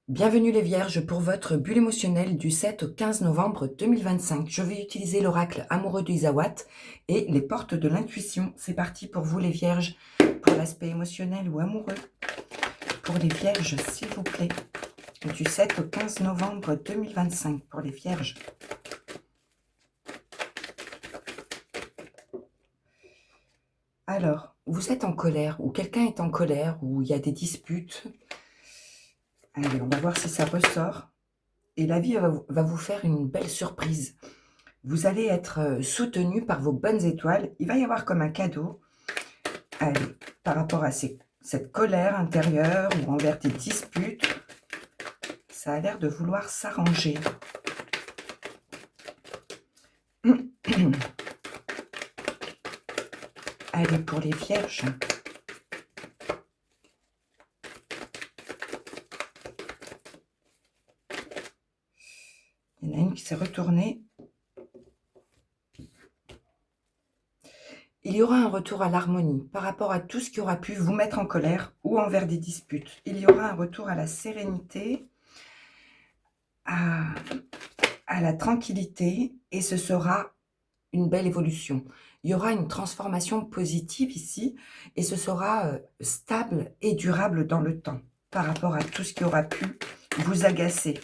Bienvenue les Vierges pour votre bulle émotionnelle du 7 au 15 novembre 2025. Je vais utiliser l'oracle amoureux d'Isawat et les portes de l'intuition. C'est parti pour vous les Vierges, pour l'aspect émotionnel ou amoureux. Pour les Vierges, s'il vous plaît, du 7 au 15 novembre 2025 pour les Vierges. Alors, vous êtes en colère ou quelqu'un est en colère ou il y a des disputes. Allez, on va voir si ça ressort. Et la vie va vous faire une belle surprise. Vous allez être soutenu par vos bonnes étoiles. Il va y avoir comme un cadeau. Allez, par rapport à cette colère intérieure ou envers des disputes, ça a l'air de vouloir s'arranger. Allez, pour les Vierges. Il y en a une qui s'est retournée. Il y aura un retour à l'harmonie par rapport à tout ce qui aura pu vous mettre en colère ou envers des disputes. Il y aura un retour à la sérénité, à la tranquillité, et ce sera une belle évolution. Il y aura une transformation positive ici, et ce sera stable et durable dans le temps par rapport à tout ce qui aura pu vous agacer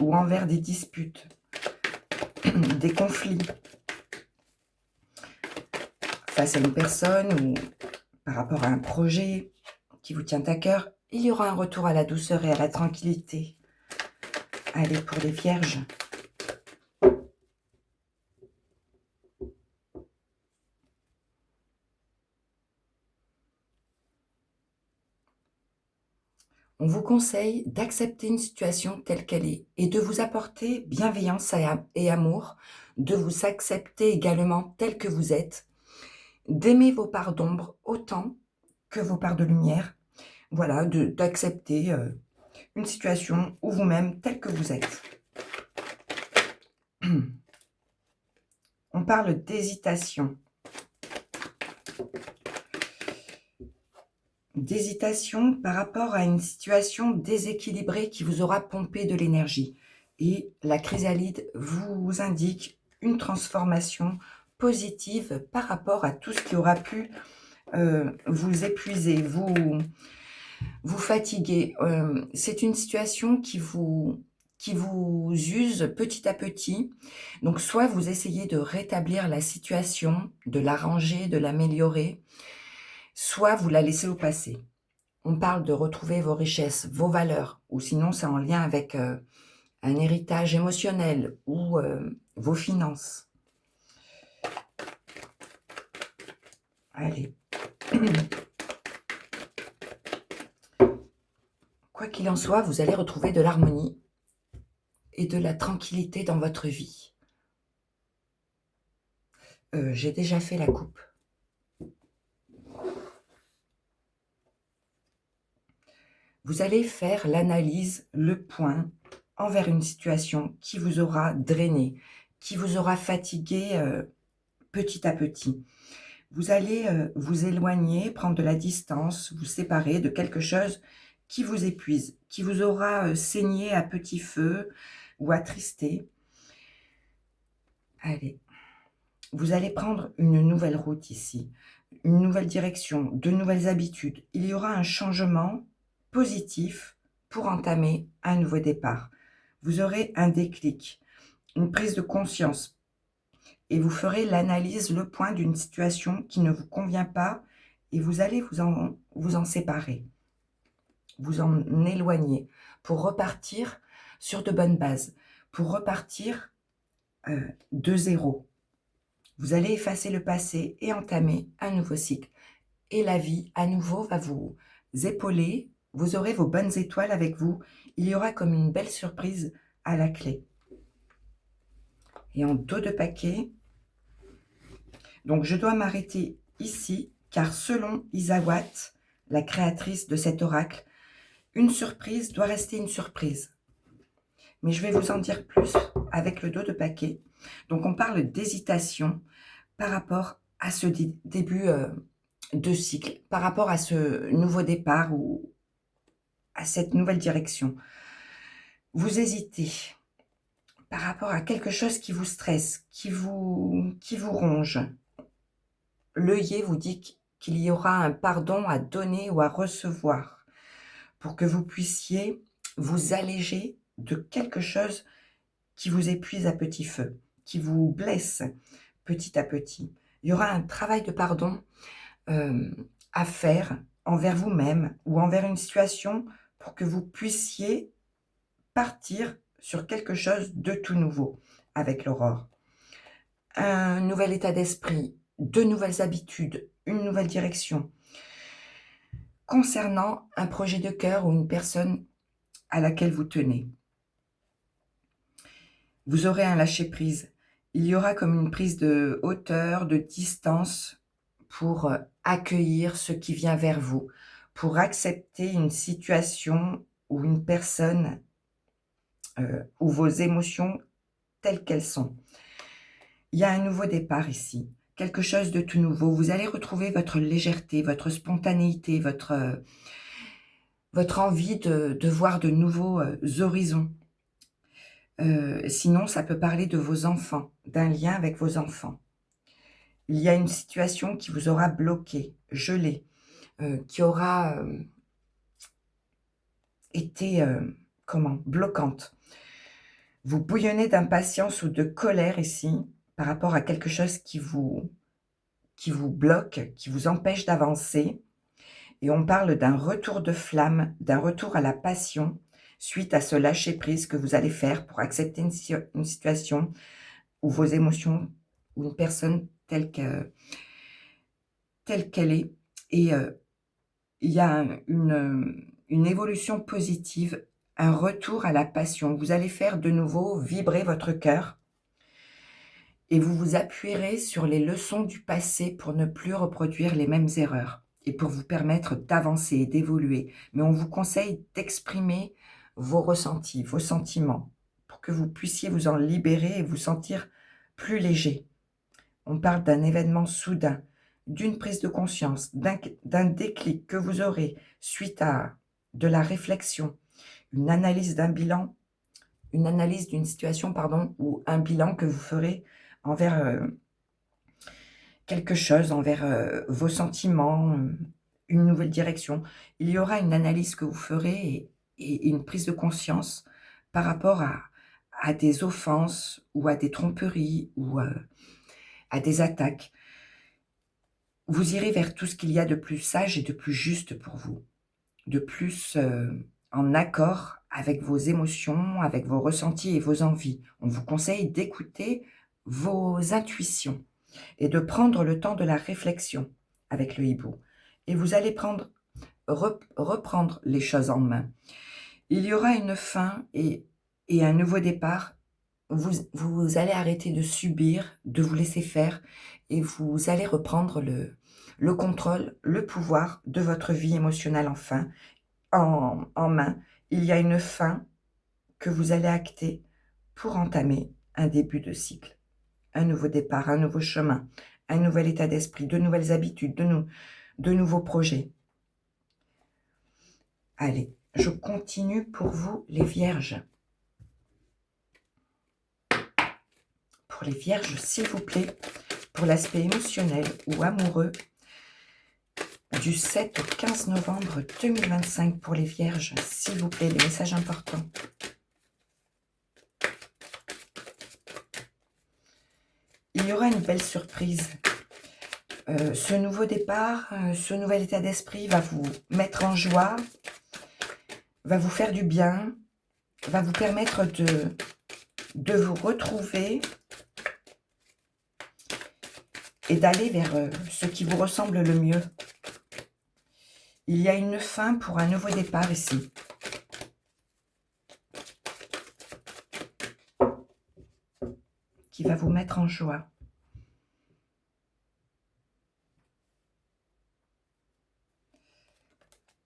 ou envers des disputes, des conflits face à une personne ou par rapport à un projet qui vous tient à cœur. Il y aura un retour à la douceur et à la tranquillité. Allez, pour les Vierges. On vous conseille d'accepter une situation telle qu'elle est et de vous apporter bienveillance et amour, de vous accepter également tel que vous êtes, d'aimer vos parts d'ombre autant que vos parts de lumière. Voilà, d'accepter une situation ou vous-même tel que vous êtes. On parle d'hésitation. D'hésitation par rapport à une situation déséquilibrée qui vous aura pompé de l'énergie. Et la chrysalide vous indique une transformation positive par rapport à tout ce qui aura pu vous épuiser, vous fatiguer. C'est une situation qui vous use petit à petit. Donc soit vous essayez de rétablir la situation, de l'arranger, de l'améliorer, soit vous la laissez au passé. On parle de retrouver vos richesses, vos valeurs, ou sinon c'est en lien avec un héritage émotionnel ou vos finances. Allez. Quoi qu'il en soit, vous allez retrouver de l'harmonie et de la tranquillité dans votre vie. J'ai déjà fait la coupe. Vous allez faire l'analyse, le point envers une situation qui vous aura drainé, qui vous aura fatigué petit à petit. Vous allez vous éloigner, prendre de la distance, vous séparer de quelque chose qui vous épuise, qui vous aura saigné à petit feu ou attristé. Allez, vous allez prendre une nouvelle route ici, une nouvelle direction, de nouvelles habitudes. Il y aura un changement positif pour entamer un nouveau départ. Vous aurez un déclic, une prise de conscience, et vous ferez l'analyse, le point d'une situation qui ne vous convient pas, et vous allez vous en séparer, vous en éloigner, pour repartir sur de bonnes bases, pour repartir de zéro. Vous allez effacer le passé et entamer un nouveau cycle. Et la vie, à nouveau, va vous épauler. Vous aurez vos bonnes étoiles avec vous. Il y aura comme une belle surprise à la clé. Et en dos de paquet, donc je dois m'arrêter ici, car selon Isawat, la créatrice de cet oracle, une surprise doit rester une surprise. Mais je vais vous en dire plus avec le dos de paquet. Donc on parle d'hésitation par rapport à ce début de cycle, par rapport à ce nouveau départ ou à cette nouvelle direction. Vous hésitez par rapport à quelque chose qui vous stresse, qui vous ronge. L'œillet vous dit qu'il y aura un pardon à donner ou à recevoir pour que vous puissiez vous alléger de quelque chose qui vous épuise à petit feu, qui vous blesse petit à petit. Il y aura un travail de pardon à faire envers vous-même ou envers une situation pour que vous puissiez partir sur quelque chose de tout nouveau avec l'aurore. Un nouvel état d'esprit, de nouvelles habitudes, une nouvelle direction. Concernant un projet de cœur ou une personne à laquelle vous tenez. Vous aurez un lâcher-prise. Il y aura comme une prise de hauteur, de distance pour accueillir ce qui vient vers vous, pour accepter une situation ou une personne ou vos émotions telles qu'elles sont. Il y a un nouveau départ ici, quelque chose de tout nouveau. Vous allez retrouver votre légèreté, votre spontanéité, votre envie de voir de nouveaux horizons. Sinon, ça peut parler de vos enfants, d'un lien avec vos enfants. Il y a une situation qui vous aura bloqué, gelé, qui aura été bloquante. Vous bouillonnez d'impatience ou de colère ici par rapport à quelque chose qui vous bloque, qui vous empêche d'avancer. Et on parle d'un retour de flamme, d'un retour à la passion suite à ce lâcher-prise que vous allez faire pour accepter une situation ou vos émotions ou une personne telle qu'elle est. Et il y a une évolution positive, un retour à la passion. Vous allez faire de nouveau vibrer votre cœur et vous vous appuierez sur les leçons du passé pour ne plus reproduire les mêmes erreurs et pour vous permettre d'avancer et d'évoluer. Mais on vous conseille d'exprimer vos ressentis, vos sentiments, pour que vous puissiez vous en libérer et vous sentir plus léger. On parle d'un événement soudain, d'une prise de conscience, d'un déclic que vous aurez suite à de la réflexion, une analyse d'une situation, ou un bilan que vous ferez envers quelque chose, envers vos sentiments, une nouvelle direction. Il y aura une analyse que vous ferez et une prise de conscience par rapport à des offenses ou à des tromperies ou à des attaques. Vous irez vers tout ce qu'il y a de plus sage et de plus juste pour vous, de plus en accord avec vos émotions, avec vos ressentis et vos envies. On vous conseille d'écouter vos intuitions et de prendre le temps de la réflexion avec le hibou. Et vous allez reprendre les choses en main. Il y aura une fin et un nouveau départ. Vous allez arrêter de subir, de vous laisser faire et vous allez reprendre le contrôle, le pouvoir de votre vie émotionnelle en main. Il y a une fin que vous allez acter pour entamer un début de cycle. Un nouveau départ, un nouveau chemin, un nouvel état d'esprit, de nouvelles habitudes, de nouveaux projets. Allez, je continue pour vous les vierges. Pour les vierges, s'il vous plaît, pour l'aspect émotionnel ou amoureux, du 7 au 15 novembre 2025 pour les vierges, s'il vous plaît, les messages importants. Il y aura une belle surprise. Ce nouveau départ, ce nouvel état d'esprit va vous mettre en joie, va vous faire du bien, va vous permettre de vous retrouver et d'aller vers ce qui vous ressemble le mieux. Il y a une fin pour un nouveau départ ici. Qui va vous mettre en joie.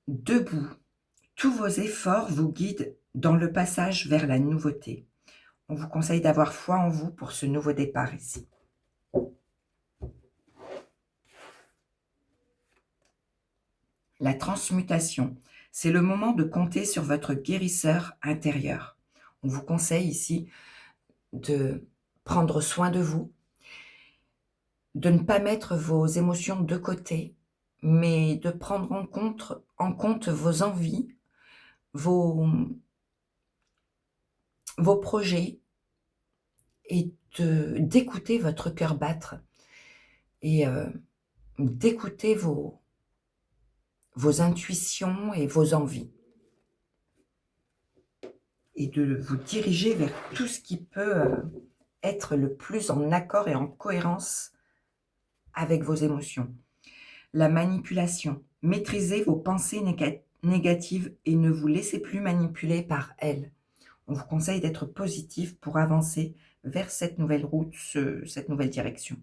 Debout, tous vos efforts vous guident dans le passage vers la nouveauté. On vous conseille d'avoir foi en vous pour ce nouveau départ ici. La transmutation. C'est le moment de compter sur votre guérisseur intérieur. On vous conseille ici de prendre soin de vous, de ne pas mettre vos émotions de côté, mais de prendre en compte vos envies, vos, vos projets et d'écouter votre cœur battre et d'écouter vos intuitions et vos envies et de vous diriger vers tout ce qui peut être le plus en accord et en cohérence avec vos émotions. La manipulation. Maîtrisez vos pensées négatives et ne vous laissez plus manipuler par elles. On vous conseille d'être positif pour avancer vers cette nouvelle route, cette nouvelle direction.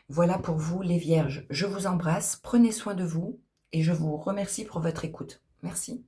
Voilà pour vous les Vierges. Je vous embrasse, prenez soin de vous et je vous remercie pour votre écoute. Merci.